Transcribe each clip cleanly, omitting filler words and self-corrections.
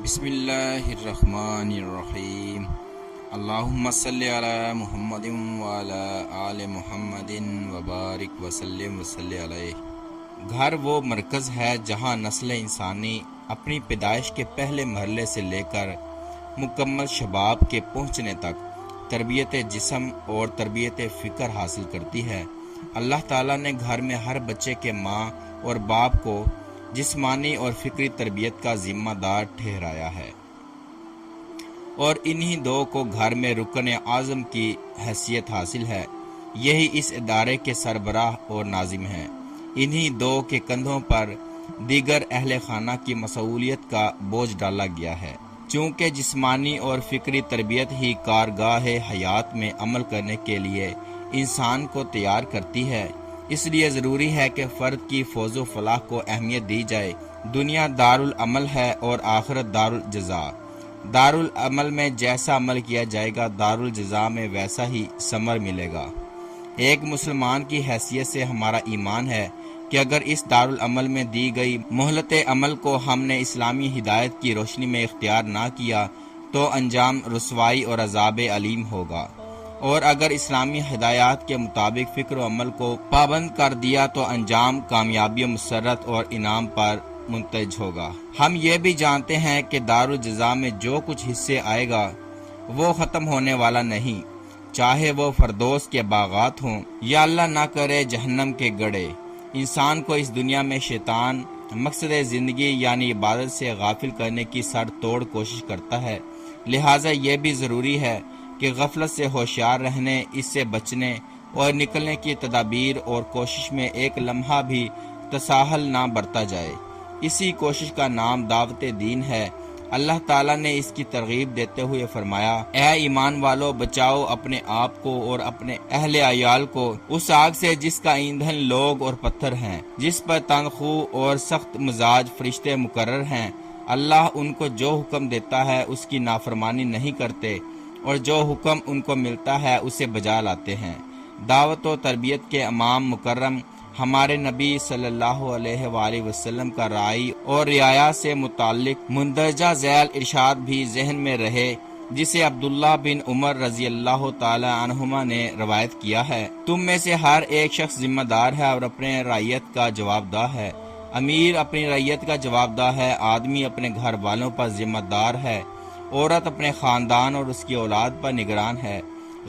بسم اللہ الرحمن الرحیم۔ اللہم صلی علی محمد وعلی آل محمد وبارک وسلم وصلی علیہ۔ گھر وہ مرکز ہے جہاں نسل انسانی اپنی پیدائش کے پہلے مرحلے سے لے کر مکمل شباب کے پہنچنے تک تربیت جسم اور تربیت فکر حاصل کرتی ہے۔ اللہ تعالیٰ نے گھر میں ہر بچے کے ماں اور باپ کو جسمانی اور فکری تربیت کا ذمہ دار ٹھہرایا ہے، اور انہی دو کو گھر میں رکن اعظم کی حیثیت حاصل ہے۔ یہی اس ادارے کے سربراہ اور ناظم ہیں۔ انہی دو کے کندھوں پر دیگر اہل خانہ کی مسئولیت کا بوجھ ڈالا گیا ہے۔ چونکہ جسمانی اور فکری تربیت ہی کارگاہ حیات میں عمل کرنے کے لیے انسان کو تیار کرتی ہے، اس لیے ضروری ہے کہ فرد کی فوز و فلاح کو اہمیت دی جائے۔ دنیا دارالعمل ہے اور آخرت دارالجزا۔ دارالعمل میں جیسا عمل کیا جائے گا، دارالجزا میں ویسا ہی ثمر ملے گا۔ ایک مسلمان کی حیثیت سے ہمارا ایمان ہے کہ اگر اس دارالعمل میں دی گئی مہلت عمل کو ہم نے اسلامی ہدایت کی روشنی میں اختیار نہ کیا تو انجام رسوائی اور عذاب علیم ہوگا، اور اگر اسلامی ہدایات کے مطابق فکر و عمل کو پابند کر دیا تو انجام کامیابی و مسرت اور انعام پر منتج ہوگا۔ ہم یہ بھی جانتے ہیں کہ دارالجزا میں جو کچھ حصے آئے گا وہ ختم ہونے والا نہیں، چاہے وہ فردوس کے باغات ہوں یا اللہ نہ کرے جہنم کے گڑھے۔ انسان کو اس دنیا میں شیطان مقصد زندگی یعنی عبادت سے غافل کرنے کی سر توڑ کوشش کرتا ہے، لہٰذا یہ بھی ضروری ہے کہ غفلت سے ہوشیار رہنے، اس سے بچنے اور نکلنے کی تدابیر اور کوشش میں ایک لمحہ بھی تساہل نہ برتا جائے۔ اسی کوشش کا نام دعوت دین ہے۔ اللہ تعالیٰ نے اس کی ترغیب دیتے ہوئے فرمایا، اے ایمان والو، بچاؤ اپنے آپ کو اور اپنے اہل عیال کو اس آگ سے جس کا ایندھن لوگ اور پتھر ہیں، جس پر تنگ خو اور سخت مزاج فرشتے مقرر ہیں۔ اللہ ان کو جو حکم دیتا ہے اس کی نافرمانی نہیں کرتے، اور جو حکم ان کو ملتا ہے اسے بجا لاتے ہیں۔ دعوت و تربیت کے امام مکرم ہمارے نبی صلی اللہ علیہ وآلہ وسلم کا رائی اور رعایا سے متعلق مندرجہ ذیل ارشاد بھی ذہن میں رہے، جسے عبداللہ بن عمر رضی اللہ تعالی عنہما نے روایت کیا ہے۔ تم میں سے ہر ایک شخص ذمہ دار ہے اور اپنے رعیت کا جواب دہ ہے۔ امیر اپنی رعیت کا جواب دہ ہے، آدمی اپنے گھر والوں پر ذمہ دار ہے، عورت اپنے خاندان اور اس کی اولاد پر نگران ہے۔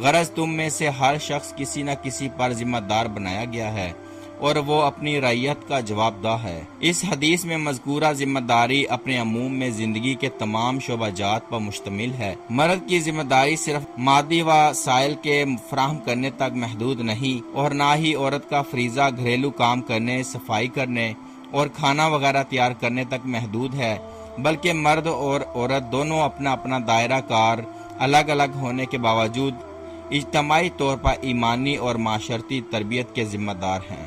غرض تم میں سے ہر شخص کسی نہ کسی پر ذمہ دار بنایا گیا ہے، اور وہ اپنی رعیت کا جواب دہ ہے۔ اس حدیث میں مذکورہ ذمہ داری اپنے عموم میں زندگی کے تمام شعبہ جات پر مشتمل ہے۔ مرد کی ذمہ داری صرف مادی وسائل کے فراہم کرنے تک محدود نہیں، اور نہ ہی عورت کا فریضہ گھریلو کام کرنے، صفائی کرنے اور کھانا وغیرہ تیار کرنے تک محدود ہے، بلکہ مرد اور عورت دونوں اپنا اپنا دائرہ کار الگ الگ ہونے کے باوجود اجتماعی طور پر ایمانی اور معاشرتی تربیت کے ذمہ دار ہیں۔